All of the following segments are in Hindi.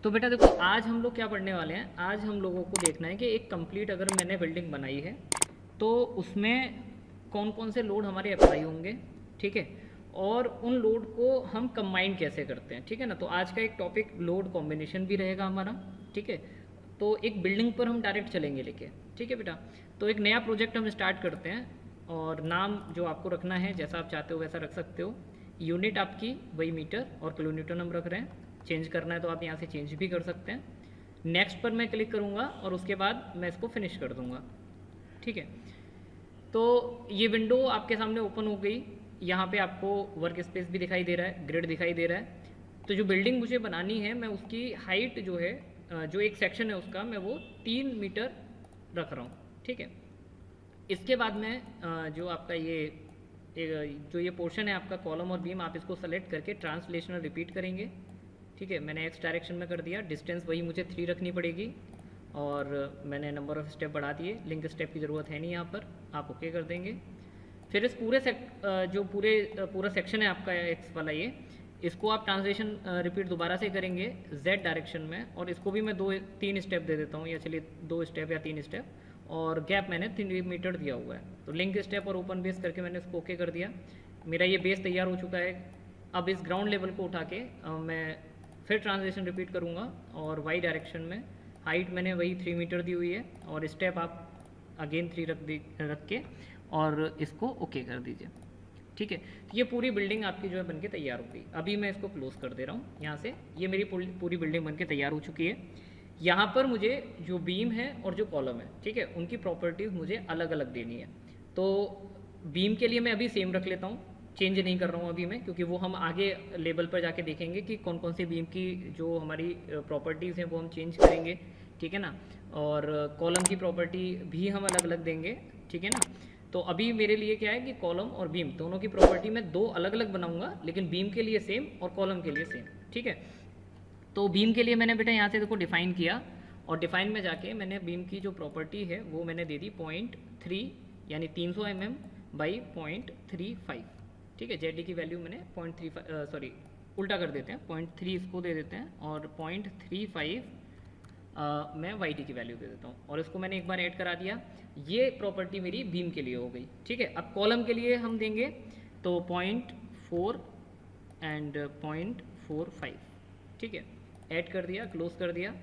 तो बेटा देखो, आज हम लोग क्या पढ़ने वाले हैं। आज हम लोगों को देखना है कि एक कंप्लीट अगर मैंने बिल्डिंग बनाई है तो उसमें कौन कौन से लोड हमारे अप्लाई होंगे, ठीक है, और उन लोड को हम कंबाइन कैसे करते हैं, ठीक है ना। तो आज का एक टॉपिक लोड कॉम्बिनेशन भी रहेगा हमारा, ठीक है। तो एक बिल्डिंग पर हम डायरेक्ट चलेंगे लेके, ठीक है बेटा। तो एक नया प्रोजेक्ट हम स्टार्ट करते हैं और नाम जो आपको रखना है जैसा आप चाहते हो वैसा रख सकते हो। यूनिट आपकी वही मीटर और किलोमीटर हम रख रहे हैं। चेंज करना है तो आप यहाँ से चेंज भी कर सकते हैं। नेक्स्ट पर मैं क्लिक करूँगा और उसके बाद मैं इसको फिनिश कर दूँगा, ठीक है। तो ये विंडो आपके सामने ओपन हो गई। यहाँ पे आपको वर्क स्पेस भी दिखाई दे रहा है, ग्रिड दिखाई दे रहा है। तो जो बिल्डिंग मुझे बनानी है मैं उसकी हाइट जो है, जो एक सेक्शन है उसका, मैं वो 3 मीटर रख रहा हूँ, ठीक है। इसके बाद में जो आपका जो ये पोर्शन है आपका कॉलम और बीम, आप इसको सेलेक्ट करके ट्रांसलेशनल रिपीट करेंगे, ठीक है। मैंने एक्स डायरेक्शन में कर दिया। डिस्टेंस वही मुझे 3 रखनी पड़ेगी और मैंने नंबर ऑफ स्टेप बढ़ा दिए। लिंक स्टेप की ज़रूरत है नहीं यहाँ पर, आप ओके कर देंगे। फिर इस पूरा सेक्शन है आपका एक्स वाला, इसको आप ट्रांसलेशन रिपीट दोबारा से करेंगे जेड डायरेक्शन में, और इसको भी मैं 2-3 स्टेप दे देता हूँ, या चलिए 2 स्टेप या 3 स्टेप, और गैप मैंने 3 मीटर दिया हुआ है। तो लिंक स्टेप और ओपन बेस करके मैंने इसको ओके कर दिया। मेरा ये बेस तैयार हो चुका है। अब इस ग्राउंड लेवल को उठा के मैं फिर ट्रांसलेशन रिपीट करूँगा और वाई डायरेक्शन में हाइट मैंने वही 3 मीटर दी हुई है, और स्टेप आप अगेन 3 रख के और इसको ओके कर दीजिए, ठीक है। तो ये पूरी बिल्डिंग आपकी जो है बनके तैयार हो गई। अभी मैं इसको क्लोज कर दे रहा हूँ यहाँ से। ये मेरी पूरी बिल्डिंग बनके तैयार हो चुकी है। यहाँ पर मुझे जो बीम है और जो कॉलम है, ठीक है, उनकी प्रॉपर्टीज़ मुझे अलग अलग देनी है। तो बीम के लिए मैं अभी सेम रख लेता हूँ, चेंज नहीं कर रहा हूँ अभी मैं, क्योंकि वो हम आगे लेवल पर जाके देखेंगे कि कौन कौन सी बीम की जो हमारी प्रॉपर्टीज़ हैं वो हम चेंज करेंगे, ठीक है ना। और कॉलम की प्रॉपर्टी भी हम अलग अलग देंगे, ठीक है ना। तो अभी मेरे लिए क्या है कि कॉलम और बीम दोनों की प्रॉपर्टी मैं 2 अलग अलग बनाऊंगा, लेकिन बीम के लिए सेम और कॉलम के लिए सेम, ठीक है। तो बीम के लिए मैंने बेटा यहाँ से देखो डिफाइन किया, और डिफाइन में जाके मैंने बीम की जो प्रॉपर्टी है वो मैंने दे दी 0.3, यानी 300 mm बाई 0.35, ठीक है। जेड की वैल्यू मैंने 0.35, उल्टा कर देते हैं, 0.3 इसको दे देते हैं और 0.35 मैं वाई डी की वैल्यू दे देता हूँ, और इसको मैंने एक बार ऐड करा दिया। ये प्रॉपर्टी मेरी बीम के लिए हो गई, ठीक है। अब कॉलम के लिए हम देंगे तो 0.4 एंड 0.45, ठीक है। ऐड कर दिया, क्लोज कर दिया।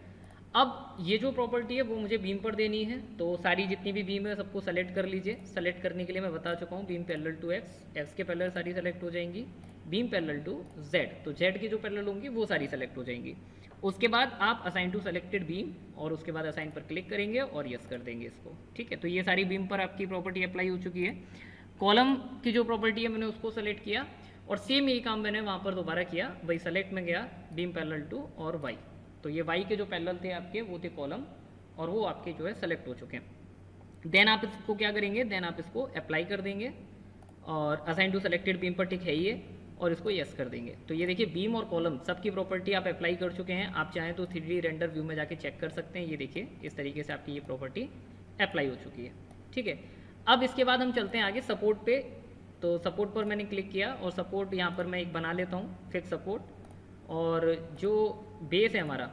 अब ये जो प्रॉपर्टी है वो मुझे बीम पर देनी है, तो सारी जितनी भी बीम है सबको सेलेक्ट कर लीजिए। सेलेक्ट करने के लिए मैं बता चुका हूँ, beam parallel to X, X के पैरेलल सारी सेलेक्ट हो जाएंगी। बीम पैरेलल टू जेड, तो जेड की जो पैरेलल होंगी वो सारी सेलेक्ट हो जाएंगी। उसके बाद आप असाइन टू सेलेक्टेड बीम, और उसके बाद असाइन पर क्लिक करेंगे और यस कर देंगे इसको, ठीक है। तो ये सारी बीम पर आपकी प्रॉपर्टी अप्लाई हो चुकी है। कॉलम की जो प्रॉपर्टी है मैंने उसको सेलेक्ट किया, और सेम यही काम मैंने वहाँ पर दोबारा किया। वही सेलेक्ट में गया, बीम पैरेलल टू और वाई, तो ये वाई के जो पैरेलल थे आपके वो थे कॉलम, और वो आपके जो है सेलेक्ट हो चुके हैं। देन आप इसको क्या करेंगे, देन आप इसको अप्लाई कर देंगे, और असाइन टू सेलेक्टेड बीम पर टिक है ये, और इसको यस कर देंगे। तो ये देखिए बीम और कॉलम सबकी प्रॉपर्टी आप अप्लाई कर चुके हैं। आप चाहें तो 3D रेंडर व्यू में जाके चेक कर सकते हैं। ये देखिए इस तरीके से आपकी ये प्रॉपर्टी अप्लाई हो चुकी है, ठीक है। अब इसके बाद हम चलते हैं आगे सपोर्ट पे। तो सपोर्ट पर मैंने क्लिक किया, और सपोर्ट यहाँ पर मैं एक बना लेता हूँ, फिक्स सपोर्ट। और जो बेस है हमारा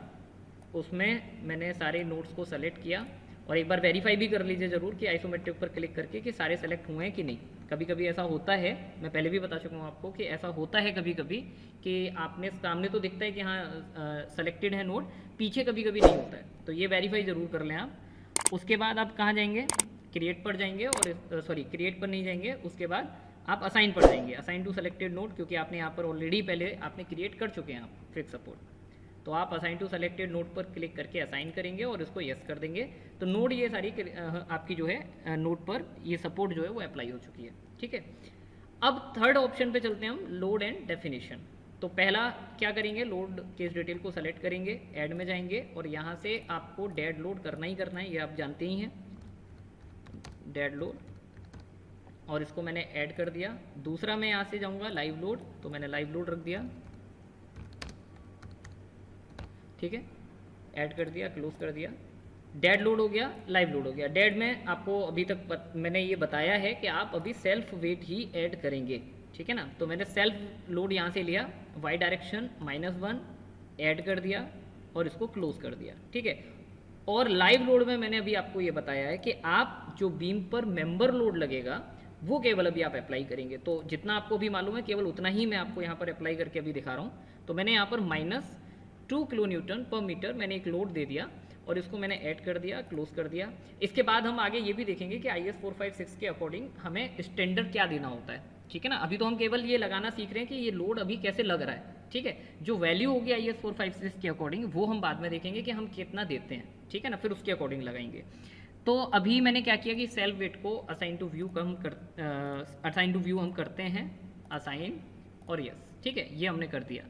उसमें मैंने सारे नोट्स को सेलेक्ट किया, और एक बार वेरीफाई भी कर लीजिए ज़रूर कि आइसोमेट्रिक पर क्लिक करके कि सारे सेलेक्ट हुए हैं कि नहीं। कभी कभी ऐसा होता है, मैं पहले भी बता चुका हूँ आपको कि ऐसा होता है कभी कभी कि आपने सामने तो दिखता है कि हाँ सेलेक्टेड है नोट, पीछे कभी कभी नहीं होता है। तो ये वेरीफाई ज़रूर कर लें आप। उसके बाद आप कहाँ जाएंगे, क्रिएट पर जाएंगे, और क्रिएट पर नहीं जाएंगे, उसके बाद आप असाइन पर जाएंगे, असाइन टू सेलेक्टेड नोट, क्योंकि आपने यहाँ पर ऑलरेडी पहले आपने क्रिएट कर चुके हैं आप फिक्स सपोर्ट। तो आप असाइन टू सेलेक्टेड नोट पर क्लिक करके असाइन करेंगे और इसको यस कर देंगे। तो नोट ये सारी आपकी जो है नोट पर ये सपोर्ट जो है वो अप्लाई हो चुकी है, ठीक है। अब थर्ड ऑप्शन पे चलते हैं हम, लोड एंड डेफिनेशन। तो पहला क्या करेंगे, लोड केस डिटेल को सेलेक्ट करेंगे, ऐड में जाएंगे, और यहाँ से आपको डेड लोड करना ही करना है, ये आप जानते ही हैं, डेड लोड, और इसको मैंने ऐड कर दिया। दूसरा मैं यहाँ से जाऊँगा लाइव लोड, तो मैंने लाइव लोड रख दिया, ठीक है। ऐड कर दिया, क्लोज कर दिया। डेड लोड हो गया, लाइव लोड हो गया। डेड में आपको अभी तक मैंने ये बताया है कि आप अभी सेल्फ वेट ही ऐड करेंगे, ठीक है ना। तो मैंने सेल्फ लोड यहाँ से लिया, वाई डायरेक्शन -1 ऐड कर दिया, और इसको क्लोज कर दिया, ठीक है। और लाइव लोड में मैंने अभी आपको ये बताया है कि आप जो बीम पर मेंबर लोड लगेगा वो केवल अभी आप अप्लाई करेंगे, तो जितना आपको भी मालूम है केवल उतना ही मैं आपको यहाँ पर अप्लाई करके अभी दिखा रहा हूँ। तो मैंने यहाँ पर -2 किलो न्यूटन पर मीटर मैंने एक लोड दे दिया और इसको मैंने ऐड कर दिया, क्लोज कर दिया। इसके बाद हम आगे ये भी देखेंगे कि IS 456 के अकॉर्डिंग हमें स्टैंडर्ड क्या देना होता है, ठीक है ना। अभी तो हम केवल ये लगाना सीख रहे हैं कि ये लोड अभी कैसे लग रहा है, ठीक है। जो वैल्यू होगी IS 456 के अकॉर्डिंग वो हम बाद में देखेंगे कि हम कितना देते हैं, ठीक है ना, फिर उसके अकॉर्डिंग लगाएंगे। तो अभी मैंने क्या किया कि सेल्फ वेट को असाइन टू व्यू हम करते हैं, असाइन और यस, ठीक है, ये हमने कर दिया।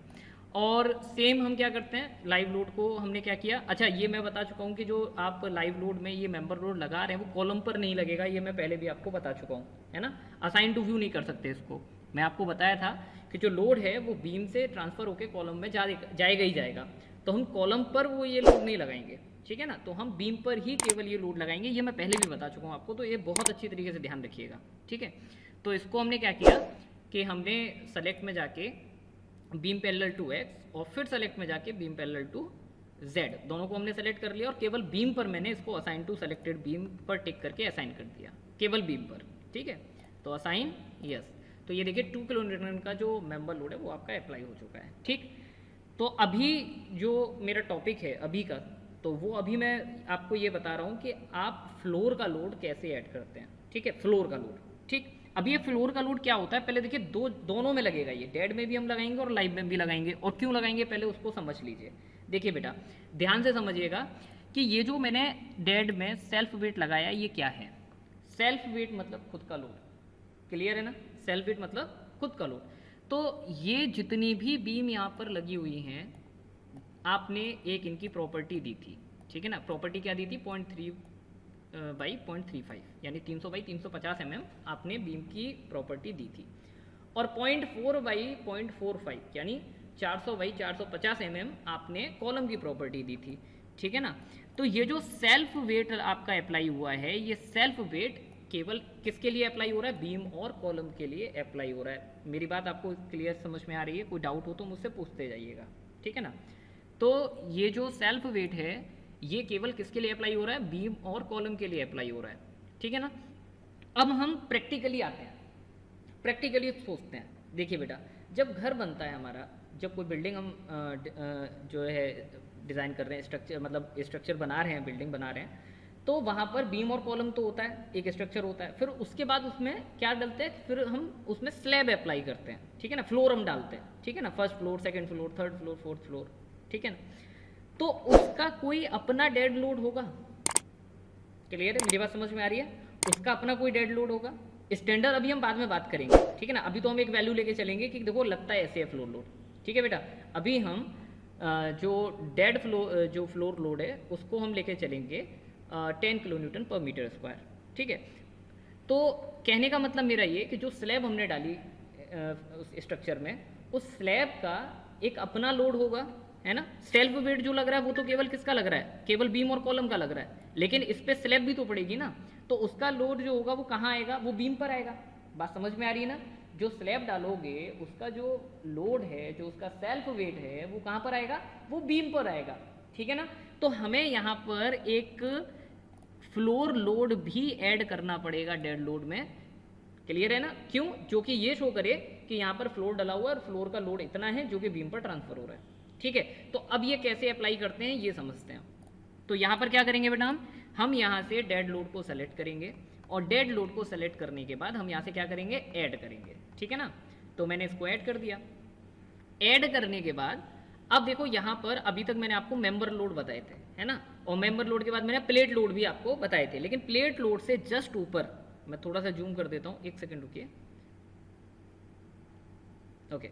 और सेम हम क्या करते हैं, लाइव लोड को हमने क्या किया, अच्छा ये मैं बता चुका हूँ कि जो आप लाइव लोड में ये मेंबर लोड लगा रहे हैं वो कॉलम पर नहीं लगेगा, ये मैं पहले भी आपको बता चुका हूँ, है ना। असाइन टू व्यू नहीं कर सकते इसको, मैं आपको बताया था कि जो लोड है वो बीम से ट्रांसफर होकर कॉलम में जाएगा ही जाएगा, तो हम कॉलम पर वो ये लोड नहीं लगाएंगे, ठीक है ना। तो हम बीम पर ही केवल ये लोड लगाएंगे, ये मैं पहले भी बता चुका हूँ आपको, तो ये बहुत अच्छी तरीके से ध्यान रखिएगा, ठीक है। तो इसको हमने क्या किया कि हमने सेलेक्ट में जाके बीम पैरेलल टू X और फिर सेलेक्ट में जाके बीम पैरेलल टू Z, दोनों को हमने सेलेक्ट कर लिया और केवल बीम पर मैंने इसको असाइन टू सेलेक्टेड बीम पर टिक करके असाइन कर दिया, केवल बीम पर, ठीक है। तो असाइन यस, तो ये देखिए 2 किलो न्यूटन का जो मेंबर लोड है वो आपका अप्लाई हो चुका है, ठीक। तो अभी जो मेरा टॉपिक है अभी का, तो वो अभी मैं आपको ये बता रहा हूँ कि आप फ्लोर का लोड कैसे ऐड करते हैं, ठीक है, फ्लोर का लोड, ठीक। अभी ये फ्लोर का लोड क्या होता है, पहले देखिए दोनों में लगेगा, ये डेड में भी हम लगाएंगे और लाइव में भी लगाएंगे, और क्यों लगाएंगे पहले उसको समझ लीजिए। देखिए बेटा ध्यान से समझिएगा कि ये जो मैंने डेड में सेल्फ वेट लगाया ये क्या है, सेल्फ वेट मतलब खुद का लोड, क्लियर है ना, सेल्फ वेट मतलब खुद का लोड। तो ये जितनी भी बीम यहाँ पर लगी हुई हैं आपने एक इनकी प्रॉपर्टी दी थी, ठीक है ना। प्रॉपर्टी क्या दी थी, 0.3 बाई 0.35 यानी 300 बाई 350 mm आपने बीम की प्रॉपर्टी दी थी, और 0.4 बाई 0.45 यानी 400 बाई 450 mm आपने कॉलम की प्रॉपर्टी दी थी, ठीक है ना। तो ये जो सेल्फ वेट आपका अप्लाई हुआ है, ये सेल्फ वेट केवल किसके लिए अप्लाई हो रहा है, बीम और कॉलम के लिए अप्लाई हो रहा है। मेरी बात आपको क्लियर समझ में आ रही है, कोई डाउट हो तो मुझसे पूछते जाइएगा, ठीक है ना। तो ये जो सेल्फ वेट है ये केवल किसके लिए अप्लाई हो रहा है, बीम और कॉलम के लिए अप्लाई हो रहा है, ठीक है ना। अब हम प्रैक्टिकली आते हैं, प्रैक्टिकली सोचते हैं। देखिए बेटा जब घर बनता है हमारा, जब कोई बिल्डिंग हम जो है डिज़ाइन कर रहे हैं, स्ट्रक्चर मतलब स्ट्रक्चर बना रहे हैं, बिल्डिंग बना रहे हैं, तो वहाँ पर बीम और कॉलम तो होता है, एक स्ट्रक्चर होता है, फिर उसके बाद उसमें क्या डालते हैं, फिर हम उसमें स्लैब अप्लाई करते हैं, ठीक है ना, फ्लोर हम डालते हैं, ठीक है ना, first floor, second floor, third floor, fourth floor, ठीक है ना। तो उसका कोई अपना डेड लोड होगा, क्लियर है, मेरी बात समझ में आ रही है, उसका अपना कोई डेड लोड होगा। स्टैंडर्ड अभी हम बाद में बात करेंगे, ठीक है ना। अभी तो हम एक वैल्यू लेके चलेंगे कि देखो लगता है ऐसे है फ्लोर लोड, ठीक है बेटा। अभी हम जो डेड जो फ्लोर लोड है उसको हम लेके चलेंगे 10 किलो न्यूटन पर मीटर स्क्वायर, ठीक है। तो कहने का मतलब मेरा ये कि जो स्लैब हमने डाली उस स्ट्रक्चर में, उस स्लैब का एक अपना लोड होगा, है ना। सेल्फ वेट जो लग रहा है वो तो केवल किसका लग रहा है, केवल बीम और कॉलम का लग रहा है, लेकिन इस पे स्लैब भी तो पड़ेगी ना, तो उसका लोड जो होगा वो कहाँ आएगा, वो बीम पर आएगा। बात समझ में आ रही है ना। जो स्लैब डालोगे उसका जो लोड है, जो उसका सेल्फ वेट है, वो कहाँ पर आएगा, वो बीम पर आएगा, ठीक है ना। तो हमें यहाँ पर एक फ्लोर लोड भी ऐड करना पड़ेगा डेड लोड में, क्लियर है ना। क्यों, जो कि ये शो करे कि यहाँ पर फ्लोर डला हुआ है और फ्लोर का लोड इतना है जो कि बीम पर ट्रांसफर हो रहा है, ठीक है। तो अब ये कैसे अप्लाई करते हैं ये समझते हैं। तो यहाँ पर क्या करेंगे बेटा, हम यहाँ से डेड लोड को सेलेक्ट करेंगे, और डेड लोड को सेलेक्ट करने के बाद हम यहाँ से क्या करेंगे, ऐड करेंगे, ठीक है ना। तो मैंने इसको ऐड कर दिया। ऐड करने के बाद अब देखो यहाँ पर अभी तक मैंने आपको मेंबर लोड बताए थे, है ना, और मेंबर लोड के बाद मैंने प्लेट लोड भी आपको बताए थे, लेकिन प्लेट लोड से जस्ट ऊपर मैं थोड़ा सा जूम कर देता हूँ, एक सेकंड रुकिए, ओके।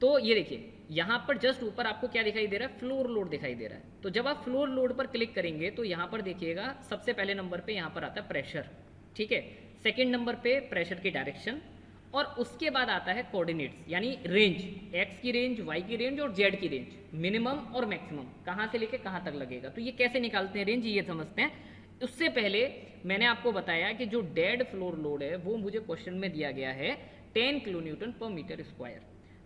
तो ये देखिए यहाँ पर जस्ट ऊपर आपको क्या दिखाई दे रहा है, फ्लोर लोड दिखाई दे रहा है। तो जब आप फ्लोर लोड पर क्लिक करेंगे तो यहाँ पर देखिएगा सबसे पहले नंबर पे यहाँ पर आता है प्रेशर, ठीक है। सेकंड नंबर पे प्रेशर की डायरेक्शन, और उसके बाद आता है कोऑर्डिनेट्स यानी रेंज, एक्स की रेंज, वाई की रेंज और जेड की रेंज, मिनिमम और मैक्सिमम कहाँ से लेके कहाँ तक लगेगा। तो ये कैसे निकालते हैं रेंज, ये समझते हैं। उससे पहले मैंने आपको बताया कि जो डेड फ्लोर लोड है वो मुझे क्वेश्चन में दिया गया है 10 किलो न्यूटन पर मीटर स्क्वायर।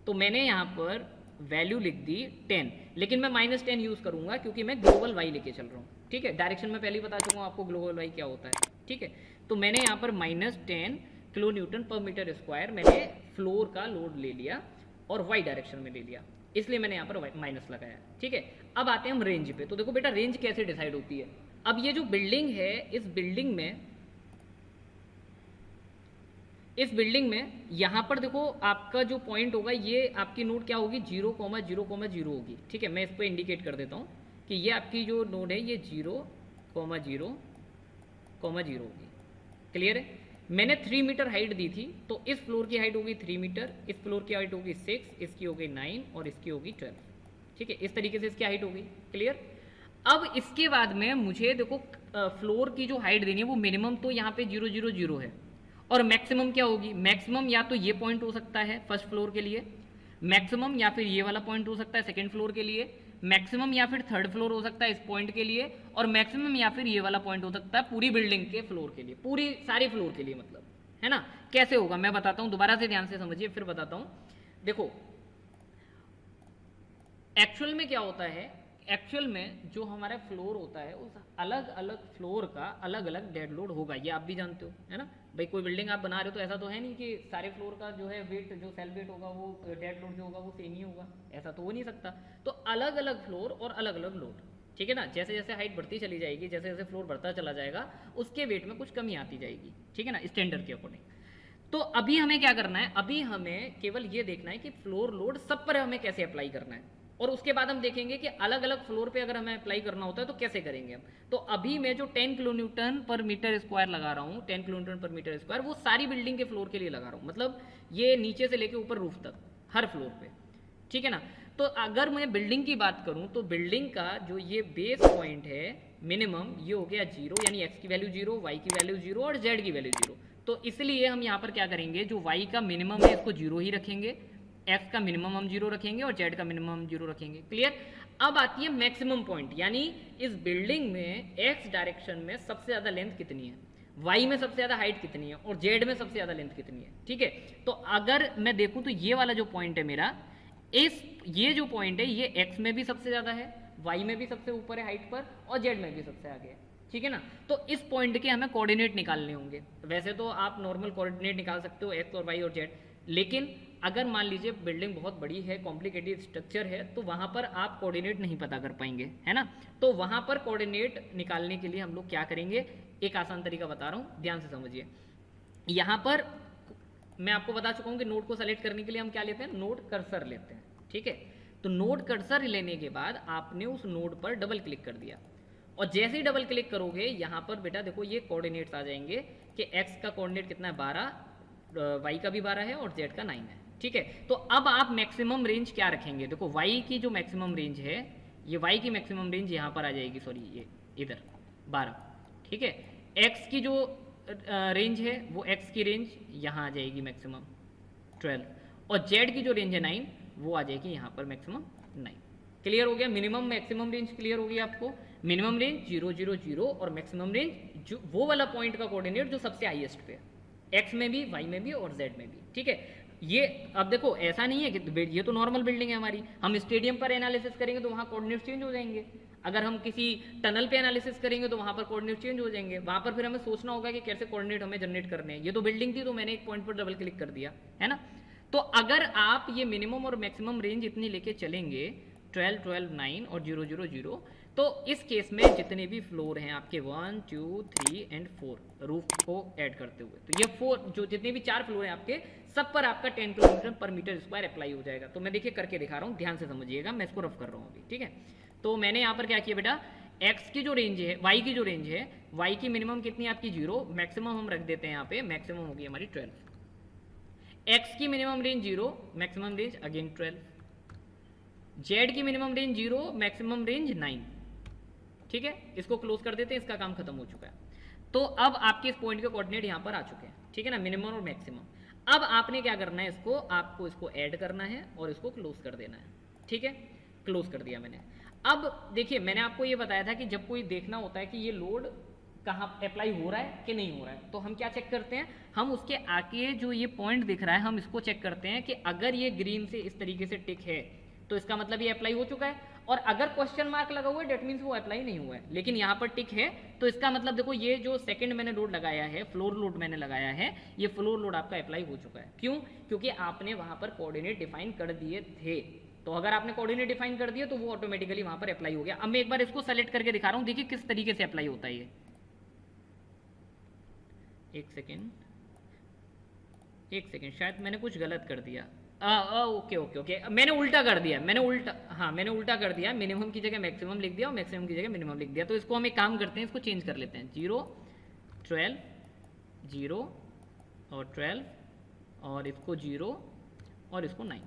तो मैंने यहाँ पर वैल्यू लिख दी 10, लेकिन मैं -10 यूज़ करूंगा क्योंकि मैं ग्लोबल वाई लेके चल रहा हूँ, ठीक है। डायरेक्शन में पहले ही बता चुका हूँ आपको ग्लोबल वाई क्या होता है, ठीक है। तो मैंने यहाँ पर -10 किलो न्यूटन पर मीटर स्क्वायर मैंने फ्लोर का लोड ले लिया और वाई डायरेक्शन में ले लिया, इसलिए मैंने यहाँ पर माइनस लगाया, ठीक है। अब आते हैं हम रेंज पे। तो देखो बेटा रेंज कैसे डिसाइड होती है। अब ये जो बिल्डिंग है, इस बिल्डिंग में यहाँ पर देखो आपका जो पॉइंट होगा ये आपकी नोड क्या होगी 0,0,0 होगी, ठीक है। मैं इस पर इंडिकेट कर देता हूँ कि ये आपकी जो नोड है ये 0,0,0 होगी, क्लियर है। मैंने 3 मीटर हाइट दी थी, तो इस फ्लोर की हाइट होगी 3 मीटर, इस फ्लोर की हाइट होगी 6, इसकी होगी 9 और इसकी होगी 12, ठीक है। इस तरीके से इसकी हाइट होगी, क्लियर। अब इसके बाद में मुझे देखो फ्लोर की जो हाइट देनी है वो मिनिमम तो यहाँ पे 0,0,0 है और मैक्सिमम क्या होगी, मैक्सिमम या तो ये पॉइंट हो सकता है फर्स्ट फ्लोर के लिए, मैक्सिमम या फिर ये वाला पॉइंट हो सकता है सेकंड फ्लोर के लिए, मैक्सिमम या फिर थर्ड फ्लोर हो सकता है इस पॉइंट के लिए, और मैक्सिमम या फिर ये वाला पॉइंट हो सकता है पूरी बिल्डिंग के फ्लोर के लिए, पूरी सारी फ्लोर के लिए, मतलब है ना। कैसे होगा मैं बताता हूँ, दोबारा से ध्यान से समझिए फिर बताता हूँ। देखो एक्चुअल में क्या होता है, एक्चुअल में जो हमारा फ्लोर होता है उस अलग अलग फ्लोर का अलग अलग डेड लोड होगा, ये आप भी जानते हो, है ना भाई। कोई बिल्डिंग आप बना रहे हो तो ऐसा तो है नहीं कि सारे फ्लोर का जो है वेट, जो सेल वेट होगा वो डेड लोड जो होगा वो सेम ही होगा, ऐसा तो हो नहीं सकता। तो अलग अलग फ्लोर और अलग अलग लोड, ठीक है ना। जैसे जैसे हाइट बढ़ती चली जाएगी, जैसे जैसे फ्लोर बढ़ता चला जाएगा, उसके वेट में कुछ कमी आती जाएगी, ठीक है ना, स्टैंडर्ड के अकॉर्डिंग। तो अभी हमें क्या करना है, अभी हमें केवल ये देखना है कि फ्लोर लोड सब पर हमें कैसे अप्लाई करना है, और उसके बाद हम देखेंगे कि अलग अलग फ्लोर पे अगर हमें अप्लाई करना होता है तो कैसे करेंगे हम। तो अभी मैं जो 10 किलो न्यूटन पर मीटर स्क्वायर लगा रहा हूँ, 10 किलो न्यूटन पर मीटर स्क्वायर, वो सारी बिल्डिंग के फ्लोर के लिए लगा रहा हूँ, मतलब ये नीचे से लेके ऊपर रूफ तक हर फ्लोर पे, ठीक है ना। तो अगर मैं बिल्डिंग की बात करूं तो बिल्डिंग का जो ये बेस पॉइंट है मिनिमम, ये हो गया 0, यानी x की वैल्यू 0, y की वैल्यू 0 और z की वैल्यू 0। तो इसलिए हम यहाँ पर क्या करेंगे, जो y का मिनिमम है इसको 0 ही रखेंगे, x का मिनिमम हम 0 रखेंगे और z का मिनिमम हम 0 रखेंगे, क्लियर। अब आती है मैक्सिमम पॉइंट, यानी इस बिल्डिंग में x डायरेक्शन में सबसे ज़्यादा लेंथ कितनी है, y में सबसे ज़्यादा हाइट कितनी है और z में सबसे ज़्यादा लेंथ कितनी है, ठीक है। तो अगर मैं देखूँ तो ये वाला जो पॉइंट है मेरा, ये जो पॉइंट है ये x में भी सबसे ज़्यादा है, y में भी सबसे ऊपर है हाइट पर, और z में भी सबसे आगे है, ठीक है ना। तो इस पॉइंट के हमें कोऑर्डिनेट निकालने होंगे। वैसे तो आप नॉर्मल कोऑर्डिनेट निकाल सकते हो x और y और z, लेकिन अगर मान लीजिए बिल्डिंग बहुत बड़ी है, कॉम्प्लिकेटेड स्ट्रक्चर है, तो वहाँ पर आप कोऑर्डिनेट नहीं पता कर पाएंगे, है ना। तो वहाँ पर कोऑर्डिनेट निकालने के लिए हम लोग क्या करेंगे, एक आसान तरीका बता रहा हूँ, ध्यान से समझिए। यहाँ पर मैं आपको बता चुका हूँ कि नोड को सेलेक्ट करने के लिए हम क्या लेते हैं, नोड कर्सर लेते हैं, ठीक है। तो नोड कर्सर लेने के बाद आपने उस नोड पर डबल क्लिक कर दिया, और जैसे ही डबल क्लिक करोगे यहाँ पर बेटा देखो ये कोऑर्डिनेट्स आ जाएंगे कि x का कोऑर्डिनेट कितना है 12, y का भी 12 है और z का 9 है, ठीक है। तो अब आप मैक्सिमम रेंज क्या रखेंगे, देखो y की जो मैक्सिमम रेंज है, ये y की मैक्सिमम रेंज यहाँ पर आ जाएगी, सॉरी ये इधर 12, ठीक है। x की जो रेंज है वो x की रेंज यहाँ आ जाएगी मैक्सिमम 12, और z की जो रेंज है 9 वो आ जाएगी यहाँ पर मैक्सिमम 9। क्लियर हो गया, मिनिमम मैक्सिमम रेंज क्लियर हो गई आपको। मिनिमम रेंज 0, 0, 0 और मैक्सिमम रेंज जो वो वाला पॉइंट का कोऑर्डिनेट जो सबसे हाईएस्ट पे है, x में भी, y में भी और z में भी, ठीक है। ये अब देखो ऐसा नहीं है कि ये तो नॉर्मल बिल्डिंग है हमारी, हम स्टेडियम पर एनालिसिस करेंगे तो वहाँ कोऑर्डिनेट चेंज हो जाएंगे, अगर हम किसी टनल पे एनालिसिस करेंगे तो वहाँ पर कोऑर्डिनेट चेंज हो जाएंगे, वहाँ पर फिर हमें सोचना होगा कि कैसे कोऑर्डिनेट हमें जनरेट करने हैं। ये तो बिल्डिंग थी तो मैंने एक पॉइंट पर डबल क्लिक कर दिया, है ना। तो अगर आप ये मिनिमम और मैक्सिमम रेंज इतनी लेके चलेंगे 12, 12, 9 और 0, 0, 0, तो इस केस में जितने भी फ्लोर हैं आपके 1, 2, 3 एंड 4 रूफ को ऐड करते हुए, तो ये 4 जो जितने भी 4 फ्लोर हैं आपके, सब पर आपका 10 किलोमीटर पर मीटर स्क्वायर अप्लाई हो जाएगा। तो मैं देखिए करके दिखा रहा हूँ, ध्यान से समझिएगा, मैं इसको रफ कर रहा हूँ अभी, ठीक है। तो मैंने यहाँ पर क्या किया बेटा, x की जो रेंज है, y की जो रेंज है, y की मिनिमम कितनी है आपकी 0, मैक्सिमम हम रख देते हैं यहाँ पे, मैक्सिमम होगी हमारी 12, x की minimum range 0, maximum range again 12, z की मिनिमम रेंज 0, मैक्सिमम रेंज 9, ठीक है। इसको क्लोज कर देते हैं, इसका काम खत्म हो चुका है। तो अब आपके इस पॉइंट के कोऑर्डिनेट यहाँ पर आ चुके हैं, ठीक है ना, मिनिमम और मैक्सिमम। अब आपने क्या करना है, इसको आपको इसको ऐड करना है और इसको क्लोज कर देना है, ठीक है। क्लोज कर दिया मैंने। अब देखिए मैंने आपको ये बताया था कि जब कोई देखना होता है कि ये लोड कहाँ अप्लाई हो रहा है कि नहीं हो रहा है, तो हम क्या चेक करते हैं, हम उसके आगे जो ये पॉइंट दिख रहा है हम इसको चेक करते हैं कि अगर ये ग्रीन से इस तरीके से टिक है तो इसका मतलब ये अप्लाई हो चुका है। और अगर क्वेश्चन मार्क लगा हुआ है डेट मीन्स वो अप्लाई नहीं हुआ है, लेकिन यहाँ पर टिक है, तो इसका मतलब देखो ये जो सेकंड मैंने लोड लगाया है, फ्लोर लोड मैंने लगाया है, ये फ्लोर लोड आपका अप्लाई हो चुका है। क्यों? क्योंकि आपने वहां पर कोऑर्डिनेट डिफाइन कर दिए थे। तो अगर आपने कोऑर्डिनेट डिफाइन कर दिए तो वो ऑटोमेटिकली वहां पर अप्लाई हो गया। अब मैं एक बार इसको सेलेक्ट करके दिखा रहा हूं, देखिए किस तरीके से अप्लाई होता है ये। एक सेकेंड, शायद मैंने कुछ गलत कर दिया। ओके ओके ओके, मैंने उल्टा कर दिया, मैंने उल्टा कर दिया। मिनिमम की जगह मैक्सिमम लिख दिया और मैक्सिमम की जगह मिनिमम लिख दिया। तो इसको हम एक काम करते हैं, इसको चेंज कर लेते हैं। 0 12 0 और 12 और इसको 0 और इसको 9।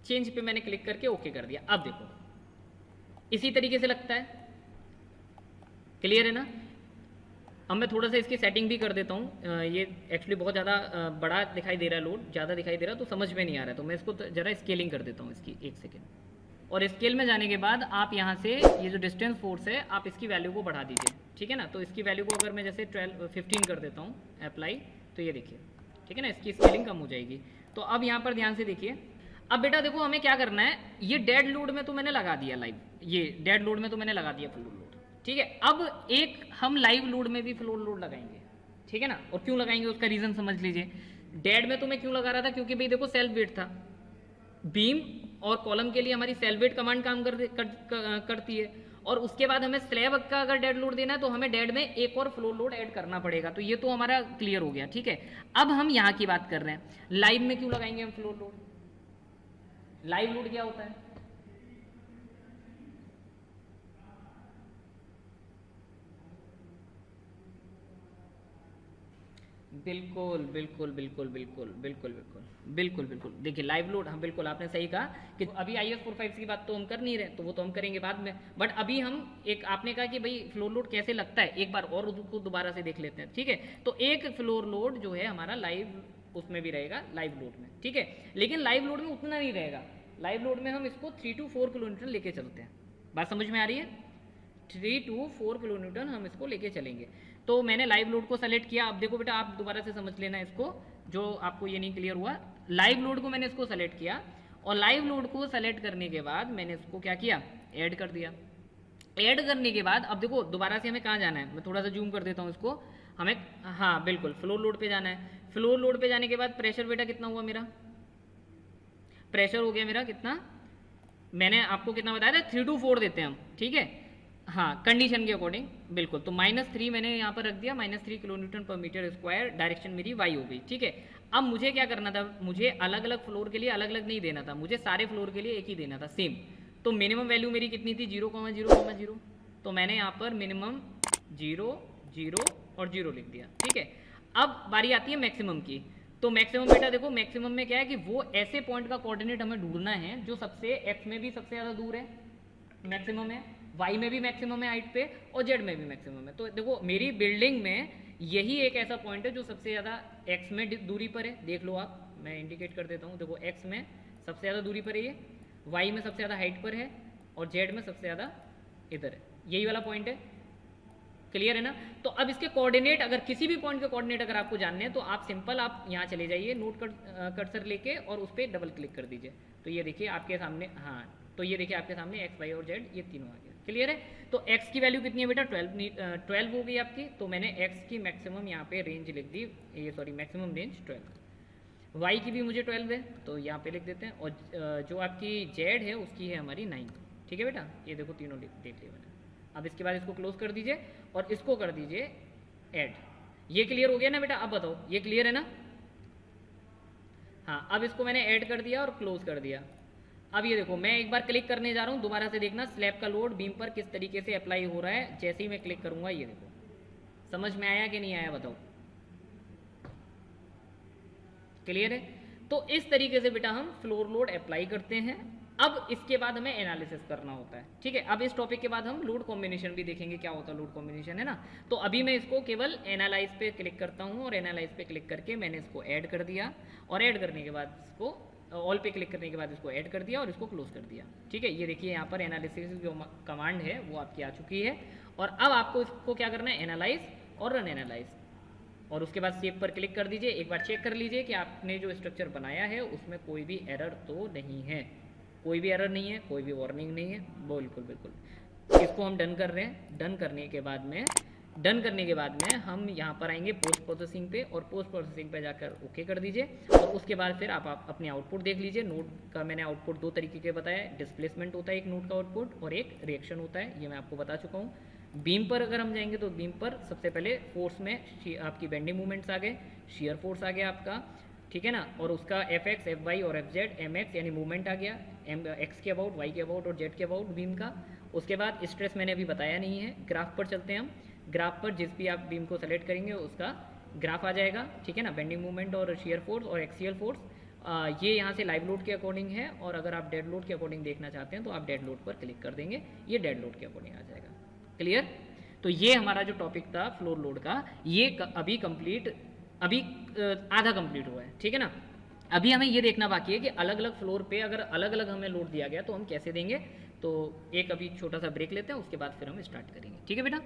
चेंज पे मैंने क्लिक करके ओके कर दिया। अब देखो इसी तरीके से लगता है, क्लियर है ना। अब मैं थोड़ा सा इसकी सेटिंग भी कर देता हूँ। ये एक्चुअली बहुत ज़्यादा बड़ा दिखाई दे रहा है, लोड ज़्यादा दिखाई दे रहा है, तो समझ में नहीं आ रहा है। तो मैं इसको ज़रा स्केलिंग कर देता हूँ इसकी, एक सेकेंड। और स्केल में जाने के बाद आप यहाँ से ये जो डिस्टेंस फोर्स है आप इसकी वैल्यू को बढ़ा दीजिए, ठीक है ना। तो इसकी वैल्यू को अगर मैं जैसे 15 कर देता हूँ अप्लाई, तो ये देखिए, ठीक है ना, इसकी स्केलिंग कम हो जाएगी। तो अब यहाँ पर ध्यान से देखिए। अब बेटा देखो हमें क्या करना है, ये डेड लोड में तो मैंने लगा दिया लाइव, ये डेड लोड में तो मैंने लगा दिया फ्लोर लोड, ठीक है। अब एक हम लाइव लोड में भी फ्लोर लोड लगाएंगे, ठीक है ना। और क्यों लगाएंगे उसका रीजन समझ लीजिए। डेड में तो मैं क्यों लगा रहा था, क्योंकि भाई देखो सेल्फ वेट था, बीम और कॉलम के लिए हमारी सेल्फ वेट कमांड काम करती है। और उसके बाद हमें स्लैब का अगर डेड लोड देना है तो हमें डेड में एक और फ्लोर लोड ऐड करना पड़ेगा। तो ये तो हमारा क्लियर हो गया, ठीक है। अब हम यहाँ की बात कर रहे हैं, लाइव में क्यों लगाएंगे हम फ्लोर लोड। लाइव लोड क्या होता है, बिल्कुल बिल्कुल बिल्कुल बिल्कुल बिल्कुल बिल्कुल बिल्कुल बिल्कुल देखिए लाइव लोड, हाँ बिल्कुल आपने सही कहा कि अभी IS 45 की बात तो हम कर नहीं रहे, तो वो तो हम करेंगे बाद में। बट अभी हम एक, आपने कहा कि भाई फ्लोर लोड कैसे लगता है, एक बार और उसको दोबारा से देख लेते हैं, ठीक है। तो एक फ्लोर लोड जो है हमारा लाइव उसमें भी रहेगा, लाइव लोड में, ठीक है। लेकिन लाइव लोड में उतना नहीं रहेगा, लाइव लोड में हम इसको 3 to 4 किलोमीटर लेके चलते हैं। बात समझ में आ रही है, 3 to 4 किलोमीटर हम इसको लेके चलेंगे। तो मैंने लाइव लोड को सेलेक्ट किया। अब देखो बेटा आप दोबारा से समझ लेना इसको, जो आपको ये नहीं क्लियर हुआ। लाइव लोड को मैंने इसको सेलेक्ट किया और लाइव लोड को सेलेक्ट करने के बाद मैंने इसको क्या किया, ऐड कर दिया। ऐड करने के बाद अब देखो दोबारा से हमें कहाँ जाना है, मैं थोड़ा सा जूम कर देता हूँ इसको। हमें, हाँ बिल्कुल फ्लोर लोड पे जाना है। फ्लोर लोड पे जाने के बाद प्रेशर बेटा कितना हुआ मेरा, प्रेशर हो गया मेरा कितना, मैंने आपको कितना बताया था, 3 to 4 देते हैं हम, ठीक है। हाँ कंडीशन के अकॉर्डिंग बिल्कुल। तो -3 मैंने यहाँ पर रख दिया, -3 किलोन्यूटन पर मीटर स्क्वायर, डायरेक्शन मेरी वाई हो गई, ठीक है। अब मुझे क्या करना था, मुझे अलग अलग फ्लोर के लिए अलग अलग नहीं देना था, मुझे सारे फ्लोर के लिए एक ही देना था, सेम। तो मिनिमम वैल्यू मेरी कितनी थी, 0,0,0, तो मैंने यहाँ पर मिनिमम 0 0 और 0 लिख दिया, ठीक है। अब बारी आती है मैक्सिमम की। तो मैक्सिमम बेटा देखो, मैक्सिमम में क्या है कि वो ऐसे पॉइंट का कोऑर्डिनेट हमें ढूंढना है जो सबसे एक्स में भी सबसे ज़्यादा दूर है, मैक्सिमम है, वाई में भी मैक्सिमम है हाइट पे, और जेड में भी मैक्सिमम है। तो देखो मेरी बिल्डिंग में यही एक ऐसा पॉइंट है जो सबसे ज़्यादा एक्स में दूरी पर है, देख लो आप, मैं इंडिकेट कर देता हूँ। देखो एक्स में सबसे ज़्यादा दूरी पर है ये, वाई में सबसे ज़्यादा हाइट पर है, और जेड में सबसे ज़्यादा इधर है, यही वाला पॉइंट है, क्लियर है ना। तो अब इसके कोऑर्डिनेट, अगर किसी भी पॉइंट के कोऑर्डिनेट अगर आपको जानने हैं तो आप सिंपल आप यहाँ चले जाइए, नोट कर्सर लेके और उस पर डबल क्लिक कर दीजिए। तो ये देखिए आपके सामने, हाँ तो ये देखिए आपके सामने एक्स वाई और जेड ये तीनों आ गया, क्लियर है। तो एक्स की वैल्यू कितनी है बेटा, 12 हो गई आपकी। तो मैंने एक्स की मैक्सिमम यहाँ पे रेंज लिख दी, ये सॉरी मैक्सिमम रेंज 12। वाई की भी मुझे 12 है तो यहाँ पे लिख देते हैं, और जो आपकी जेड है उसकी है हमारी 9, ठीक है बेटा। ये देखो तीनों देख लिया मैंने। अब इसके बाद इसको क्लोज कर दीजिए और इसको कर दीजिए ऐड। ये क्लियर हो गया ना बेटा, अब बताओ ये क्लियर है ना। हाँ अब इसको मैंने ऐड कर दिया और क्लोज कर दिया। अब ये देखो मैं एक बार क्लिक करने जा रहा हूँ, दोबारा से देखना स्लैब का लोड बीम पर किस तरीके से अप्लाई हो रहा है। जैसे ही मैं क्लिक करूंगा ये देखो, समझ में आया कि नहीं आया बताओ, क्लियर है। तो इस तरीके से बेटा हम फ्लोर लोड अप्लाई करते हैं। अब इसके बाद हमें एनालिसिस करना होता है, ठीक है। अब इस टॉपिक के बाद हम लोड कॉम्बिनेशन भी देखेंगे, क्या होता है लोड कॉम्बिनेशन, है ना। तो अभी मैं इसको केवल एनालाइज पे क्लिक करता हूँ, और एनालाइज पे क्लिक करके मैंने इसको ऐड कर दिया, और ऐड करने के बाद इसको ऑल पे क्लिक करने के बाद इसको ऐड कर दिया और इसको क्लोज कर दिया, ठीक है। ये देखिए यहाँ पर एनालिसिस जो कमांड है वो आपकी आ चुकी है। और अब आपको इसको क्या करना है, एनालाइज और रन एनालाइज। और उसके बाद सेव पर क्लिक कर दीजिए। एक बार चेक कर लीजिए कि आपने जो स्ट्रक्चर बनाया है उसमें कोई भी एरर तो नहीं है, कोई भी एरर नहीं है, कोई भी वार्निंग नहीं है। बिल्कुल बिल्कुल। इसको हम डन कर रहे हैं। डन करने के बाद में हम यहाँ पर आएंगे पोस्ट प्रोसेसिंग पे, और पोस्ट प्रोसेसिंग पे जाकर ओके कर दीजिए। और उसके बाद फिर आप अपनी आउटपुट देख लीजिए। नोड का मैंने आउटपुट दो तरीके के बताया, डिस्प्लेसमेंट होता है एक नोड का आउटपुट, और एक रिएक्शन होता है, ये मैं आपको बता चुका हूँ। बीम पर अगर हम जाएंगे तो बीम पर सबसे पहले फोर्स में आपकी बेंडिंग मूवमेंट्स आ गए, शियर फोर्स आ गया आपका, ठीक है ना, और उसका एफ एक्स, एफ वाई और एफ जेड, एम एक्स यानी मूवमेंट आ गया, एम एक्स के अबाउट, वाई के अबाउट और जेड के अबाउट बीम का। उसके बाद स्ट्रेस मैंने अभी बताया नहीं है। ग्राफ पर चलते हैं हम। ग्राफ पर जिस भी आप बीम को सेलेक्ट करेंगे उसका ग्राफ आ जाएगा, ठीक है ना, बेंडिंग मूवमेंट और शियर फोर्स और एक्सियल फोर्स। ये यहाँ से लाइव लोड के अकॉर्डिंग है, और अगर आप डेड लोड के अकॉर्डिंग देखना चाहते हैं तो आप डेड लोड पर क्लिक कर देंगे, ये डेड लोड के अकॉर्डिंग आ जाएगा। क्लियर? तो ये हमारा जो टॉपिक था फ्लोर लोड का, ये अभी आधा कंप्लीट हुआ है, ठीक है ना। अभी हमें ये देखना बाकी है कि अलग अलग फ्लोर पे अगर अलग अलग हमें लोड दिया गया तो हम कैसे देंगे। तो एक अभी छोटा सा ब्रेक लेते हैं, उसके बाद फिर हम स्टार्ट करेंगे, ठीक है बेटा।